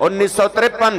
1953